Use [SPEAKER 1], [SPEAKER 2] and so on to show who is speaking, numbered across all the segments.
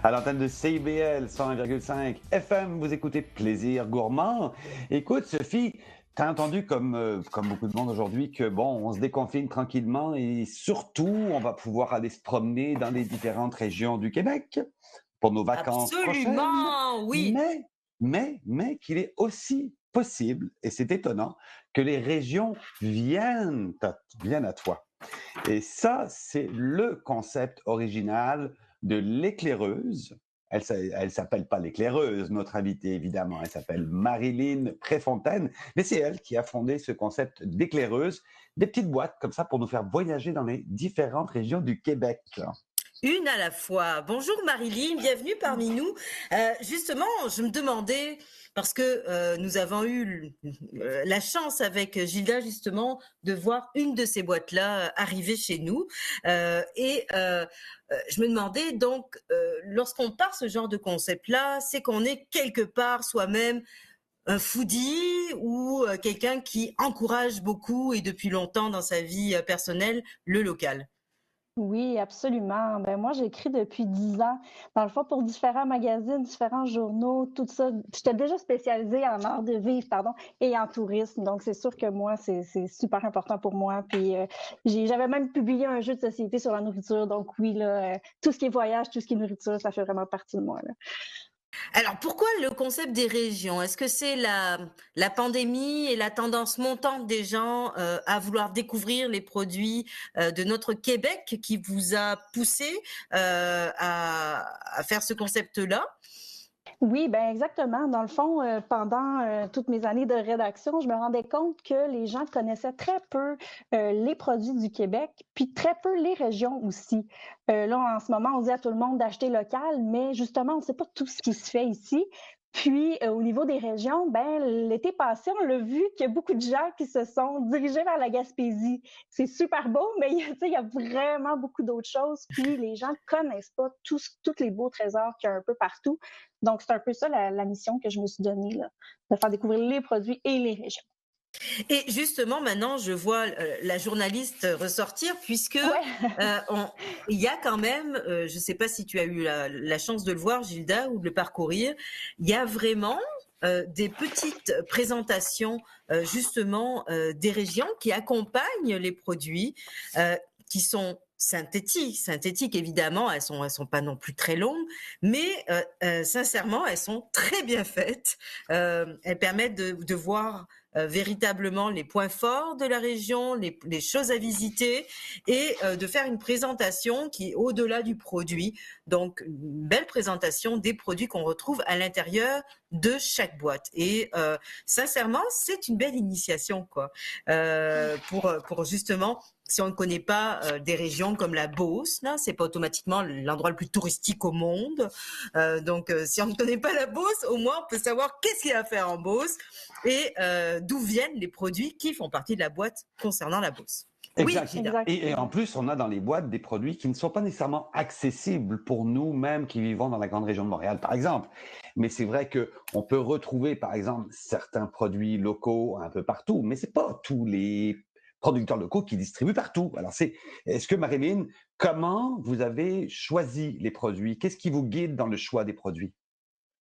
[SPEAKER 1] À l'antenne de CIBL 101,5 FM, vous écoutez Plaisir Gourmand. Écoute, Sophie, t'as entendu comme beaucoup de monde aujourd'hui que bon, on se déconfine tranquillement et surtout, on va pouvoir aller se promener dans les différentes régions du Québec pour nos vacances prochaines.
[SPEAKER 2] Absolument, oui.
[SPEAKER 1] Mais qu'il est aussi possible, et c'est étonnant, que les régions viennent à toi. Et ça, c'est le concept original de l'éclaireuse. Elle s'appelle pas l'éclaireuse, notre invitée, évidemment. Elle s'appelle Marilyn Préfontaine. Mais c'est elle qui a fondé ce concept d'éclaireuse, des petites boîtes comme ça pour nous faire voyager dans les différentes régions du Québec.
[SPEAKER 2] Une à la fois. Bonjour Marilyn, bienvenue parmi nous. Justement, je me demandais, parce que nous avons eu la chance avec Gilda justement de voir une de ces boîtes-là arriver chez nous. Je me demandais donc, lorsqu'on part ce genre de concept-là, c'est qu'on est quelque part soi-même un foodie ou quelqu'un qui encourage beaucoup et depuis longtemps dans sa vie personnelle le local.
[SPEAKER 3] Oui, absolument. Ben moi, j'écris depuis 10 ans, dans le fond, pour différents magazines, différents journaux, tout ça. J'étais déjà spécialisée en art de vivre, pardon, et en tourisme. Donc, c'est sûr que moi, c'est super important pour moi. Puis, j'avais même publié un jeu de société sur la nourriture. Donc, oui, là, tout ce qui est voyage, tout ce qui est nourriture, ça fait vraiment partie de moi, là.
[SPEAKER 2] Alors, pourquoi le concept des régions? Est-ce que c'est la pandémie et la tendance montante des gens à vouloir découvrir les produits de notre Québec qui vous a poussé à faire ce concept-là?
[SPEAKER 3] Oui, ben exactement. Dans le fond, pendant toutes mes années de rédaction, je me rendais compte que les gens connaissaient très peu les produits du Québec, puis très peu les régions aussi. Là, en ce moment, on dit à tout le monde d'acheter local, mais justement, on ne sait pas tout ce qui se fait ici. Puis, au niveau des régions, ben l'été passé, on l'a vu qu'il y a beaucoup de gens qui se sont dirigés vers la Gaspésie. C'est super beau, mais tu sais, il y a vraiment beaucoup d'autres choses. Puis, les gens ne connaissent pas tous les beaux trésors qu'il y a un peu partout. Donc, c'est un peu ça la mission que je me suis donnée, là, de faire découvrir les produits et les régions.
[SPEAKER 2] Et justement, maintenant, je vois la journaliste ressortir puisque
[SPEAKER 3] Ouais.
[SPEAKER 2] il y a quand même, je ne sais pas si tu as eu la chance de le voir, Gilda, ou de le parcourir, il y a vraiment des petites présentations justement des régions qui accompagnent les produits, qui sont synthétiques évidemment, elles sont pas non plus très longues, mais sincèrement, elles sont très bien faites. Elles permettent de voir véritablement les points forts de la région, les choses à visiter et de faire une présentation qui est au-delà du produit. Donc, une belle présentation des produits qu'on retrouve à l'intérieur de chaque boîte. Et sincèrement, c'est une belle initiation, quoi, pour justement si on ne connaît pas des régions comme la Beauce, là, c'est pas automatiquement l'endroit le plus touristique au monde. Si on ne connaît pas la Beauce, au moins on peut savoir qu'est-ce qu'il y a à faire en Beauce et d'où viennent les produits qui font partie de la boîte concernant la Beauce. Oui,
[SPEAKER 1] Exact.
[SPEAKER 2] Gilda.
[SPEAKER 3] Exact.
[SPEAKER 1] Et en plus, on a dans les boîtes des produits qui ne sont pas nécessairement accessibles pour nous-mêmes qui vivons dans la grande région de Montréal, par exemple. Mais c'est vrai qu'on peut retrouver, par exemple, certains produits locaux un peu partout, mais c'est pas tous les producteurs locaux qui distribuent partout. Alors, est-ce que Marilyn, comment vous avez choisi les produits? Qu'est-ce qui vous guide dans le choix des produits?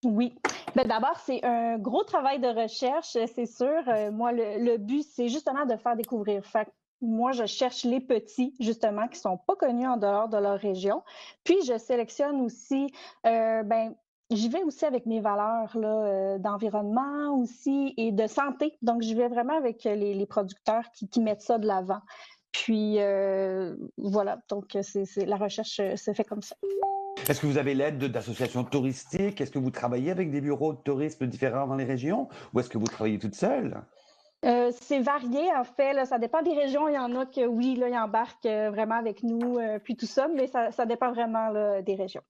[SPEAKER 3] Oui. Ben d'abord, c'est un gros travail de recherche, c'est sûr. Moi, le but, c'est justement de faire découvrir. Fait que moi, je cherche les petits, justement, qui sont pas connus en dehors de leur région. Puis, je sélectionne aussi, ben, j'y vais aussi avec mes valeurs là, d'environnement aussi et de santé. Donc, j'y vais vraiment avec les producteurs qui mettent ça de l'avant. Puis, voilà. Donc, la recherche se fait comme ça.
[SPEAKER 1] Est-ce que vous avez l'aide d'associations touristiques? Est-ce que vous travaillez avec des bureaux de tourisme différents dans les régions? Ou est-ce que vous travaillez toute seule?
[SPEAKER 3] C'est varié en fait, là, ça dépend des régions. Il y en a que oui, là, ils embarquent vraiment avec nous, puis tout ça, mais ça dépend vraiment là, des régions.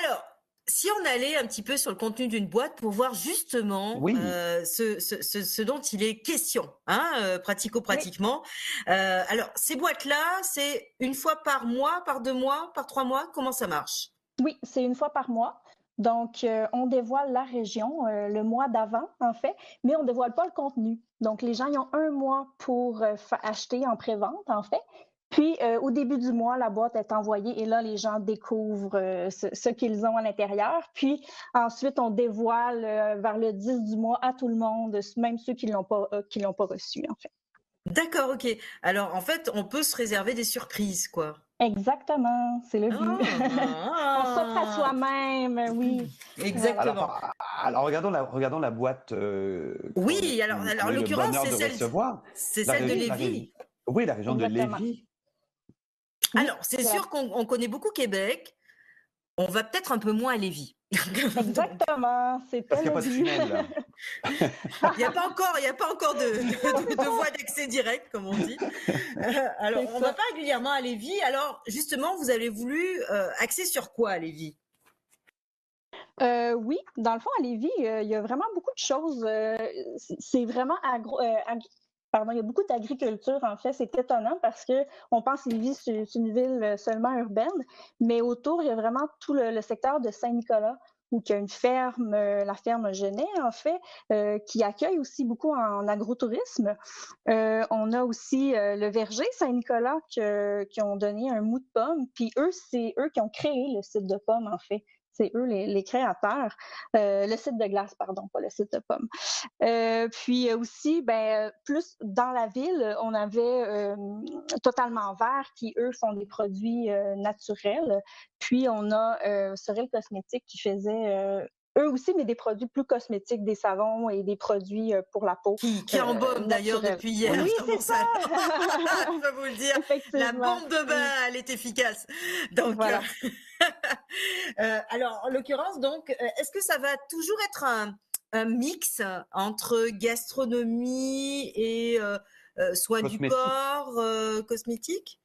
[SPEAKER 2] Alors, si on allait un petit peu sur le contenu d'une boîte pour voir justement
[SPEAKER 1] Oui.
[SPEAKER 2] ce dont il est question, hein,
[SPEAKER 3] Oui,
[SPEAKER 2] pratico-pratiquement. Alors, ces boîtes-là, c'est une fois par mois, par 2 mois, par 3 mois, comment ça marche?
[SPEAKER 3] oui, c'est une fois par mois. Donc, on dévoile la région le mois d'avant, en fait, mais on ne dévoile pas le contenu. Donc, les gens ils ont un mois pour acheter en pré-vente, en fait. Puis, au début du mois, la boîte est envoyée et là, les gens découvrent ce qu'ils ont à l'intérieur. Puis, ensuite, on dévoile vers le 10 du mois à tout le monde, même ceux qui l'ont pas reçu, en fait.
[SPEAKER 2] D'accord, ok. Alors, en fait, on peut se réserver des surprises, quoi.
[SPEAKER 3] Exactement, c'est le but. On s'offre à
[SPEAKER 2] Ah,
[SPEAKER 3] soi-même, oui. Voilà.
[SPEAKER 2] exactement.
[SPEAKER 1] Alors regardons la boîte
[SPEAKER 2] Oui, alors,
[SPEAKER 1] qu'on
[SPEAKER 2] en
[SPEAKER 1] a eu le
[SPEAKER 2] l'occurrence,
[SPEAKER 1] bonheur de recevoir.
[SPEAKER 2] c'est
[SPEAKER 1] La
[SPEAKER 2] celle de
[SPEAKER 1] région,
[SPEAKER 2] Lévis.
[SPEAKER 1] oui, la région de
[SPEAKER 3] Exactement.
[SPEAKER 1] Lévis.
[SPEAKER 3] Oui,
[SPEAKER 2] Alors, c'est
[SPEAKER 3] c'est la-
[SPEAKER 2] sûr qu'on connaît beaucoup Québec. On va peut-être un peu moins à Lévis. Donc,
[SPEAKER 3] exactement,
[SPEAKER 1] Parce
[SPEAKER 3] c'était
[SPEAKER 1] qu'il n'y a
[SPEAKER 3] le
[SPEAKER 1] pas de
[SPEAKER 3] but.
[SPEAKER 1] tunnel, là.
[SPEAKER 2] il n'y a pas encore de voie d'accès direct, comme on dit. Alors,
[SPEAKER 3] C'est
[SPEAKER 2] on va
[SPEAKER 3] ça.
[SPEAKER 2] pas régulièrement à Lévis. Alors, justement, vous avez voulu axer sur quoi à Lévis?
[SPEAKER 3] Oui, dans le fond, à Lévis, il y a vraiment beaucoup de choses. C'est vraiment pardon, il y a beaucoup d'agriculture, en fait. C'est étonnant parce que on pense que Lévis, c'est une ville seulement urbaine, mais autour, il y a vraiment tout le secteur de Saint-Nicolas, où il y a une ferme, la ferme Genet, en fait, qui accueille aussi beaucoup en agrotourisme. On a aussi le verger Saint-Nicolas qui ont donné un mou de pomme. Puis eux, c'est eux qui ont créé le site de pommes, en fait. C'est eux les créateurs. Le site de glace, pardon, pas le site de pommes. Puis aussi, ben, plus dans la ville, on avait Totalement Vert qui, eux, font des produits naturels. Puis on a Sorel Cosmétique qui faisait eux aussi, mais des produits plus cosmétiques, des savons et des produits pour la peau
[SPEAKER 2] Qui embaume d'ailleurs
[SPEAKER 3] naturels.
[SPEAKER 2] depuis hier
[SPEAKER 3] Oui,
[SPEAKER 2] sur
[SPEAKER 3] c'est
[SPEAKER 2] mon
[SPEAKER 3] ça!
[SPEAKER 2] salon. Je peux vous le dire, la
[SPEAKER 3] Effectivement.
[SPEAKER 2] bombe de bain, elle est efficace. Donc,
[SPEAKER 3] Voilà.
[SPEAKER 2] alors, en l'occurrence, donc, est-ce que ça va toujours être un mix entre gastronomie et soins du
[SPEAKER 1] Cosmétique.
[SPEAKER 2] corps, cosmétique?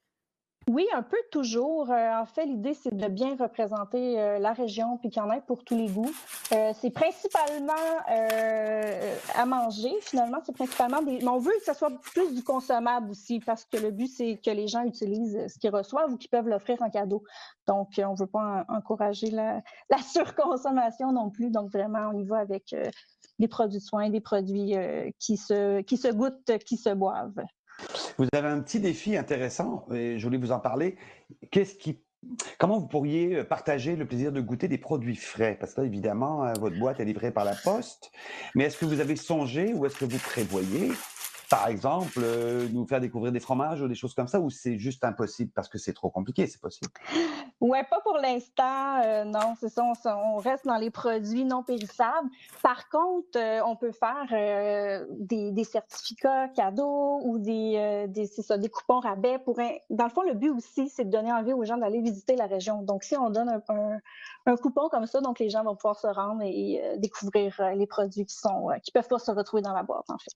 [SPEAKER 3] Oui, un peu toujours. En fait, l'idée, c'est de bien représenter la région puis qu'il y en ait pour tous les goûts. C'est principalement à manger, finalement. C'est principalement des... Mais on veut que ça soit plus du consommable aussi parce que le but, c'est que les gens utilisent ce qu'ils reçoivent ou qu'ils peuvent l'offrir en cadeau. Donc, on ne veut pas encourager la surconsommation non plus. Donc, vraiment, on y va avec des produits de soins, des produits qui se goûtent, qui se boivent.
[SPEAKER 1] Vous avez un petit défi intéressant et je voulais vous en parler. Comment vous pourriez partager le plaisir de goûter des produits frais? Parce que là, évidemment, votre boîte est livrée par la poste. Mais est-ce que vous avez songé ou est-ce que vous prévoyez, par exemple, nous faire découvrir des fromages ou des choses comme ça, ou c'est juste impossible parce que c'est trop compliqué, c'est possible?
[SPEAKER 3] Ouais, pas pour l'instant. Non, c'est ça. On reste dans les produits non périssables. Par contre, on peut faire des certificats cadeaux ou c'est ça, des coupons rabais Dans le fond, le but aussi, c'est de donner envie aux gens d'aller visiter la région. Donc, si on donne un coupon comme ça, donc les gens vont pouvoir se rendre et découvrir les produits qui peuvent pas se retrouver dans la boîte, en fait.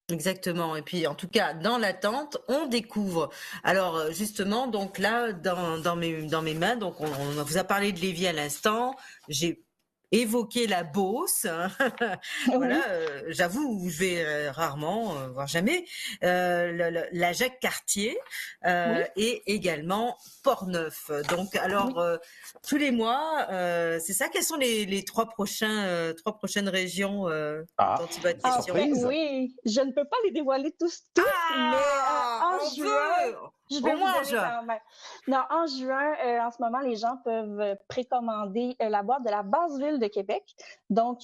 [SPEAKER 2] Exactement. Et puis, en tout cas, dans l'attente, on découvre. Alors, justement, donc là, dans mes mains, donc on vous a parlé de Lévis à l'instant. J'ai évoqué la Beauce. Voilà, j'avoue, je vais rarement, voire jamais, la Jacques Cartier et également Portneuf. Donc, alors, tous les mois, c'est ça. Quelles sont les trois prochaines régions dont il va être question?
[SPEAKER 1] surprise.
[SPEAKER 3] Oui, je ne peux pas les dévoiler tous, mais en juin, je vais vous donner quand même. Non, en juin, en ce moment, les gens peuvent précommander la boîte de la Basse-Ville de Québec. Donc,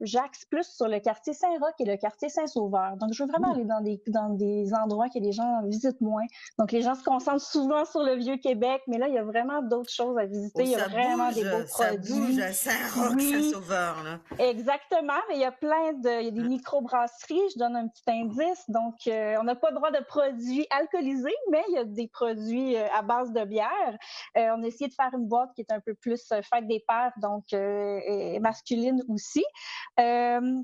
[SPEAKER 3] j'axe plus sur le quartier Saint-Roch et le quartier Saint-Sauveur. Donc, je veux vraiment aller dans des endroits que les gens visitent moins. Donc, les gens se concentrent souvent sur le Vieux-Québec, mais là, il y a vraiment d'autres choses à visiter. Il y a vraiment des beaux
[SPEAKER 2] ça
[SPEAKER 3] produits.
[SPEAKER 2] bouge à Saint-Roch, Saint-Sauveur, là.
[SPEAKER 3] Exactement, mais il y a il y a des microbrasseries, je donne un petit indice. Donc, on n'a pas le droit de produits alcoolisés, mais il y a des produits à base de bière. On a essayé de faire une boîte qui est un peu plus fête des pères, donc masculine aussi.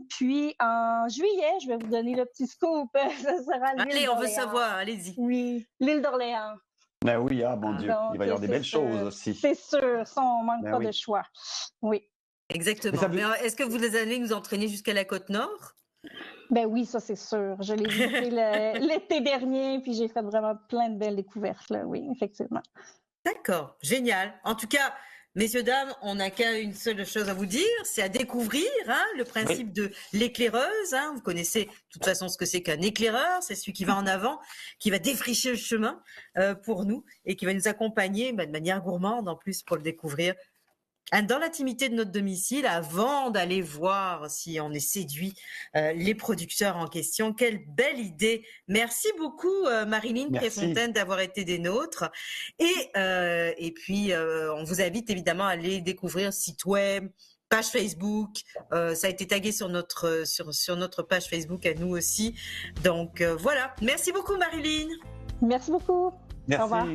[SPEAKER 3] Puis, en juillet, je vais vous donner le petit scoop. Ça sera l'île d'Orléans.
[SPEAKER 2] Allez, on veut savoir, allez-y.
[SPEAKER 3] Oui, l'île d'Orléans.
[SPEAKER 1] Ben oui, mon Dieu,
[SPEAKER 3] Donc,
[SPEAKER 1] il va y avoir des belles choses aussi.
[SPEAKER 3] C'est sûr, ça, on manque pas de choix. Oui.
[SPEAKER 2] Exactement. Mais est-ce que vous allez nous entraîner jusqu'à la Côte-Nord?
[SPEAKER 3] Ben oui, ça c'est sûr. Je l'ai visité l'été dernier, puis j'ai fait vraiment plein de belles découvertes, là. Oui, effectivement.
[SPEAKER 2] D'accord, génial. En tout cas, Messieurs, dames, on n'a qu'une seule chose à vous dire, c'est à découvrir le principe de l'éclaireuse. Vous connaissez de toute façon ce que c'est qu'un éclaireur, c'est celui qui va en avant, qui va défricher le chemin pour nous et qui va nous accompagner de manière gourmande en plus pour le découvrir dans l'intimité de notre domicile, avant d'aller voir si on est séduit les producteurs en question. Quelle belle idée. Merci beaucoup Marilyn Préfontaine d'avoir été des nôtres. Et puis, on vous invite évidemment à aller découvrir le site web, page Facebook. Ça a été tagué sur notre page Facebook à nous aussi. Donc voilà. Merci beaucoup Marilyn.
[SPEAKER 3] Merci beaucoup.
[SPEAKER 1] Merci.
[SPEAKER 3] Au revoir.